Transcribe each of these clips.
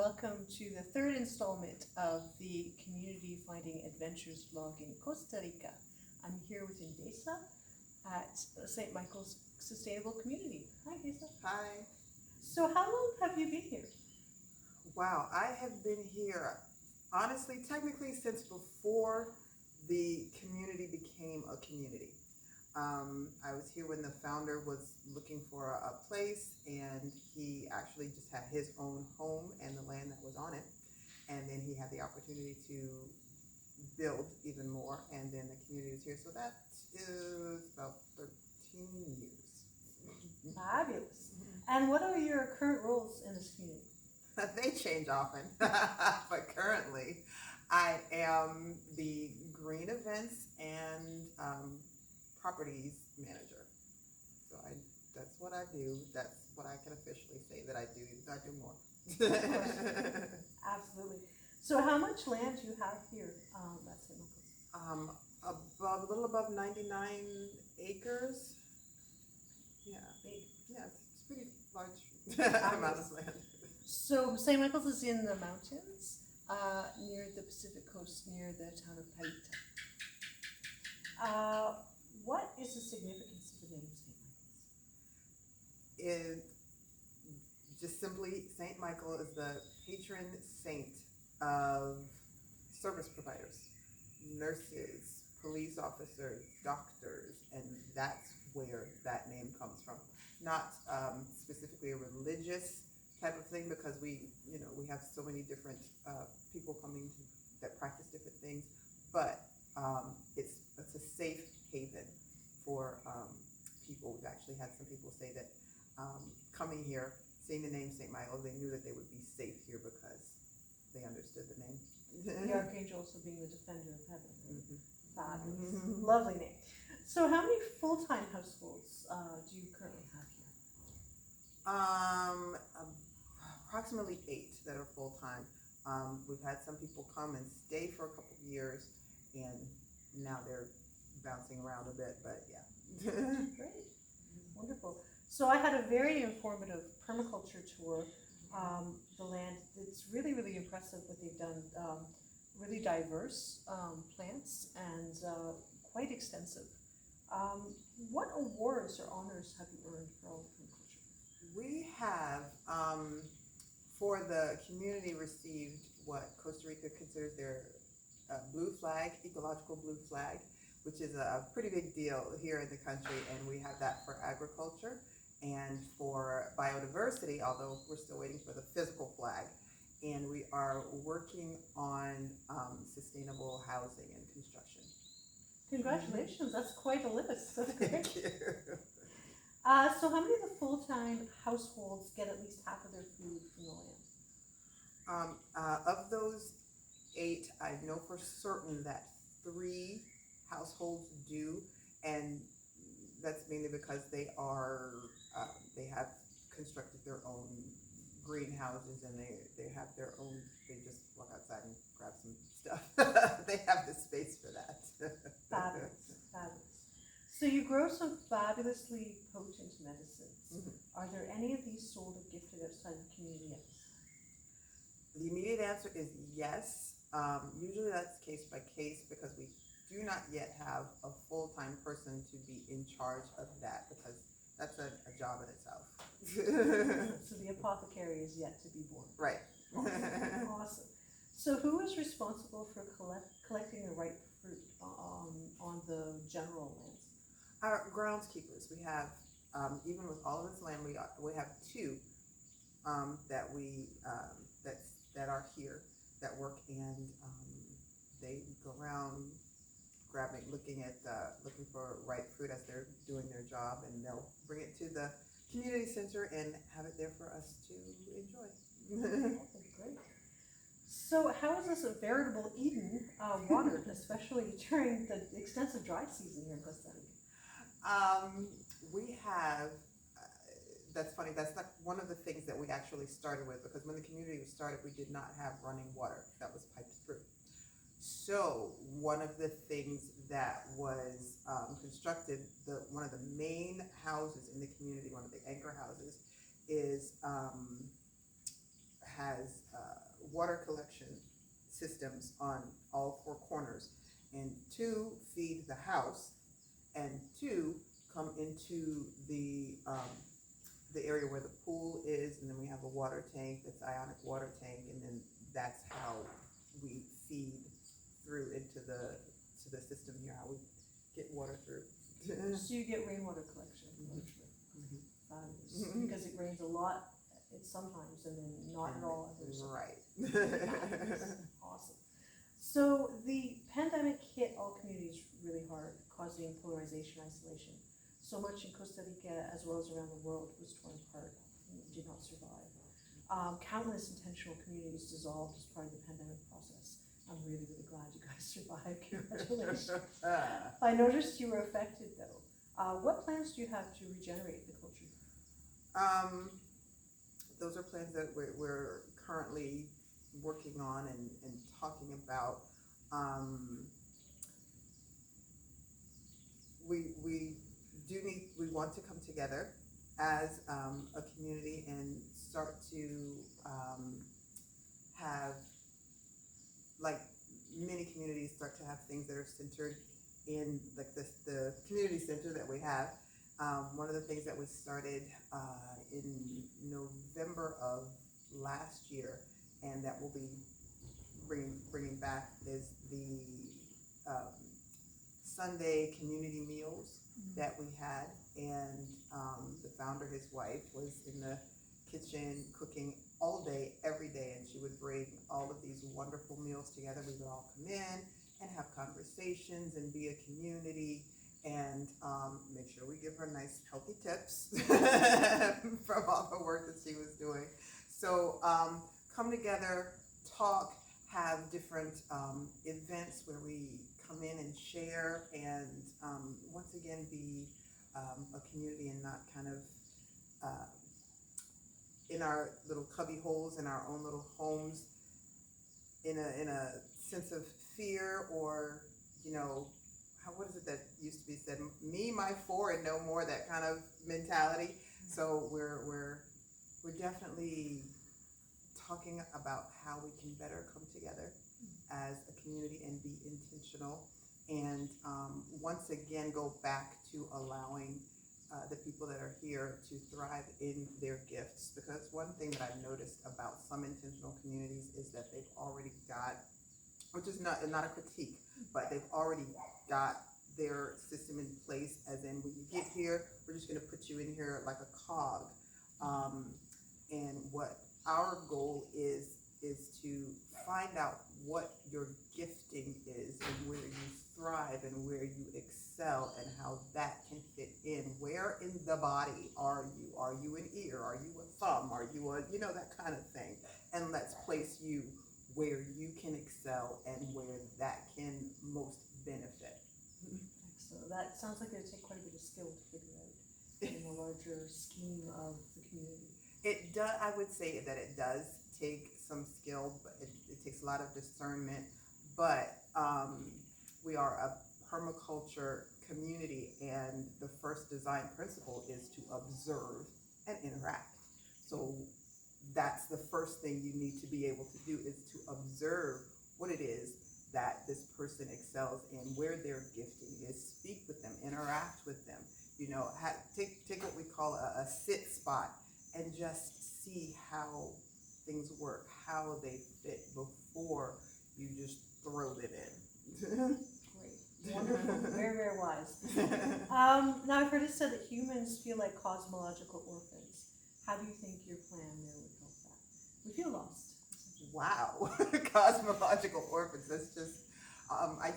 welcome to the third installment of the Community Finding Adventures vlog in Costa Rica. I'm here with Indasa at St. Michael's Sustainable Community. Hi, Indasa. Hi. So how long have you been here? Wow, I have been here, honestly, technically since before the community became a community. I was here when the founder was looking for a place, and he actually just had his own home and the land that was on it. And then he had the opportunity to build even more, and then the community was here. So that is about 13 years. Fabulous. And what are your current roles in this community? They change often, but currently I am the green events and properties manager. So that's what I do. That's what I can officially say that I do. I do more. Absolutely. So how much land do you have here at St. Michael's? A little above 99 acres. Yeah. Big. Yeah, it's pretty large amount of land. So St. Michael's is in the mountains near the Pacific coast, near the town of Parrita. What is the significance of the name St. Michael's? Just simply, St. Michael is the patron saint of service providers, nurses, police officers, doctors, and that's where that name comes from. Not specifically a religious type of thing, because we have so many different people coming that practice different things, but it's a safe haven for people. We've actually had some people say that coming here, seeing the name St. Michael, they knew that they would be safe here because they understood the name. The archangel also being the defender of heaven. Mm-hmm. Fabulous. Mm-hmm. Lovely name. So how many full-time households do you currently have here? Approximately 8 that are full-time. We've had some people come and stay for a couple of years, and now they're bouncing around a bit, but yeah. Great. Wonderful. So I had a very informative permaculture tour. The land, it's really, really impressive what they've done. Really diverse plants and quite extensive. What awards or honors have you earned for all the permaculture? We have, for the community, received what Costa Rica considers their blue flag, ecological blue flag, which is a pretty big deal here in the country, and we have that for agriculture and for biodiversity, although we're still waiting for the physical flag. And we are working on sustainable housing and construction. Congratulations, that's quite a list. That's great. Thank you. So how many of the full-time households get at least half of their food from the land? Of those 8, I know for certain that 3 households do, and that's mainly because they have constructed their own greenhouses, and they have their own, they just walk outside and grab some stuff. They have the space for that. Fabulous, fabulous. So you grow some fabulously potent medicines. Mm-hmm. Are there any of these sold or gifted outside the community? The immediate answer is yes. Usually that's case by case, because we do not yet have a full-time person to be in charge of that, because that's a job in itself. So the apothecary is yet to be born. Right. Awesome. So who is responsible for collecting the ripe fruit on the general lands? Our groundskeepers. We have, even with all of this land, we have 2 that are here that work, and they go around looking for ripe fruit as they're doing their job, and they'll bring it to the community center and have it there for us to enjoy. Great. So how is this a veritable Eden watered, especially during the extensive dry season here in Costa Rica? We have, that's funny, that's not one of the things that we actually started with, because when the community was started, we did not have running water that was piped through. So one of the things that was constructed, one of the main houses in the community, one of the anchor houses, is has water collection systems on all four corners, and two feed the house, and two come into the area where the pool is, and then we have a water tank that's ionic water tank, and then that's how we feed through into the system here, how we get water through. So you get rainwater collection, largely. Fabulous. Because it rains a lot sometimes and then not at all others. Right. Awesome. So the pandemic hit all communities really hard, causing polarization, isolation. So much in Costa Rica as well as around the world was torn apart and did not survive. Countless intentional communities dissolved as part of the pandemic process. I'm really, really glad you guys survived. Congratulations. I noticed you were affected though. What plans do you have to regenerate the culture? Those are plans that we're currently working on and talking about. We want to come together as a community and start to have, like many communities, start to have things that are centered in like the community center that we have. One of the things that we started in November of last year, and that will be bringing back, is the Sunday community meals that we had, and the founder, his wife, was in the kitchen cooking all day, every day, and she would bring all of these wonderful meals together. We would all come in and have conversations and be a community, and make sure we give her nice healthy tips from all the work that she was doing. So come together, talk, have different events where we come in and share, and once again be a community and not kind of in our little cubby holes in our own little homes in a sense of fear, or what is it that used to be said, me, my, four, and no more, that kind of mentality. So we're definitely talking about how we can better come together as a community and be intentional, and once again go back to allowing the people that are here to thrive in their gifts. Because one thing that I've noticed about some intentional communities is that they've already got, which is not a critique, but they've already got their system in place, as in when you get here, we're just going to put you in here like a cog. And what our goal is to find out what your gifting is and where you thrive and where you excel and how that can fit in. Where in the body are you? Are you an ear? Are you a thumb? Are you a, that kind of thing? And let's place you where you can excel and where that can most benefit. Excellent. That sounds like it would take quite a bit of skill to figure out in the larger scheme of the community. It does. I would say that it does take some skill, but it takes a lot of discernment. But we are a permaculture community, and the first design principle is to observe and interact. So that's the first thing you need to be able to do, is to observe what it is that this person excels in, where their gifting is. Speak with them, interact with them. Take what we call a sit spot and just see how things work, how they fit before you just throw it in. Great, wonderful, very, very wise. Now I've heard it said that humans feel like cosmological orphans. How do you think your plan there would help that? We feel lost. Wow, cosmological orphans. That's just,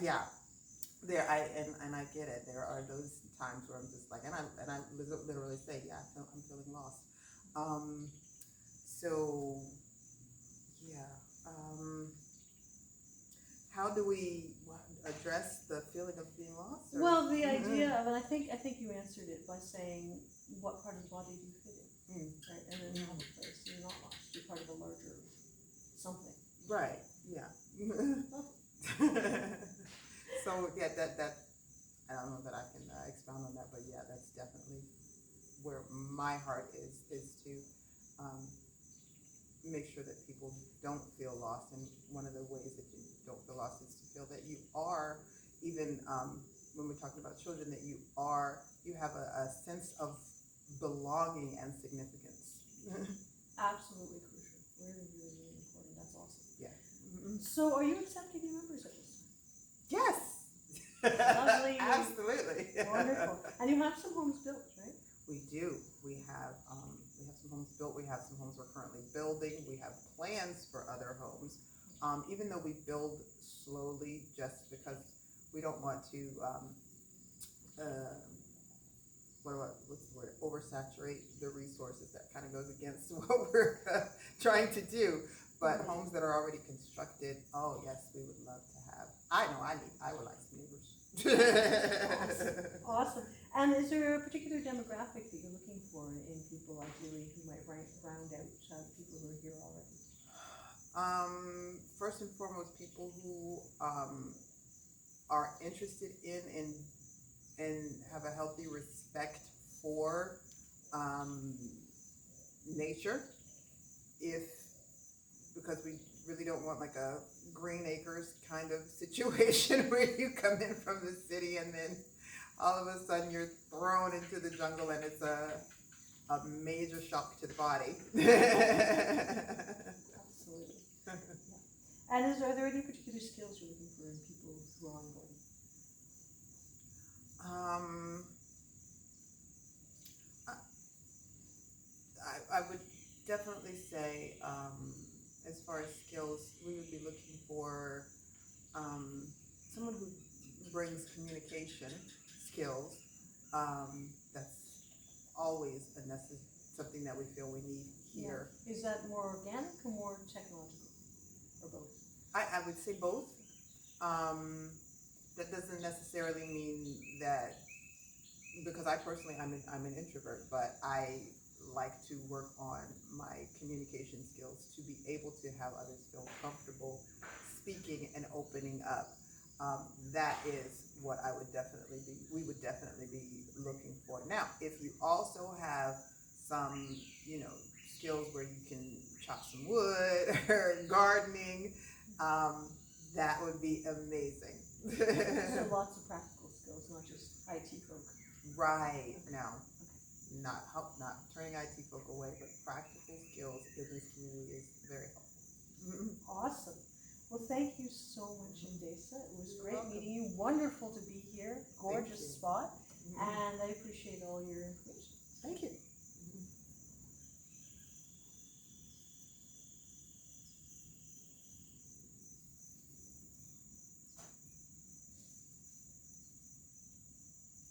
yeah. I get it. There are those times where I'm just like, and I literally say, yeah, I'm feeling lost. So, yeah. How do we address the feeling of being lost? Or? Well, the idea of, and I think you answered it by saying, what part of the body do you fit in? Right, and then you have a place. You're not lost. You're part of a larger something. Right. Yeah. So yeah, that I don't know that I can expound on that, but yeah, that's definitely where my heart is to make sure that people don't feel lost. And one of the ways that you don't feel lost is to feel that you are, even when we're talking about children, that you have a sense of belonging and significance. Absolutely crucial. Really, really, really important. That's awesome. Yeah. So are you accepting new members at this time? Yes. Lovely. Absolutely. Wonderful. And you have some homes built, right? We do. We have some homes built. We have some homes we're currently building. We have plans for other homes. Even though we build slowly, just because we don't want to, what's the word? Oversaturate the resources. That kind of goes against what we're trying to do. But homes that are already constructed, oh yes, we would love to have. I would like some neighbors. Awesome. And is there a particular demographic that you're looking for in people, ideally, who might round out people who are here already? First and foremost, people who are interested in and have a healthy respect for nature. Because we really don't want like a Green Acres kind of situation where you come in from the city and then all of a sudden you're thrown into the jungle and it's a major shock to the body. Absolutely. Yeah. And are there any particular skills you're looking for in people who are onboarding? I would definitely say, as far as skills, we would be looking for someone who brings communication skills. That's always something that we feel we need here. Yeah. Is that more organic or more technological, or both? I would say both. That doesn't necessarily mean that, because I personally, I'm an introvert, but I like to work on my communication skills to be able to have others feel comfortable speaking and opening up. That is what we would definitely be looking for. Now, if you also have some, skills where you can chop some wood or gardening, that would be amazing. So lots of practical skills, not just IT folk. Right. Now, not turning IT folk away, but practical skills in this community is very helpful. Awesome. Well, thank you so much, Indasa. It was You're great welcome. meeting you. Wonderful to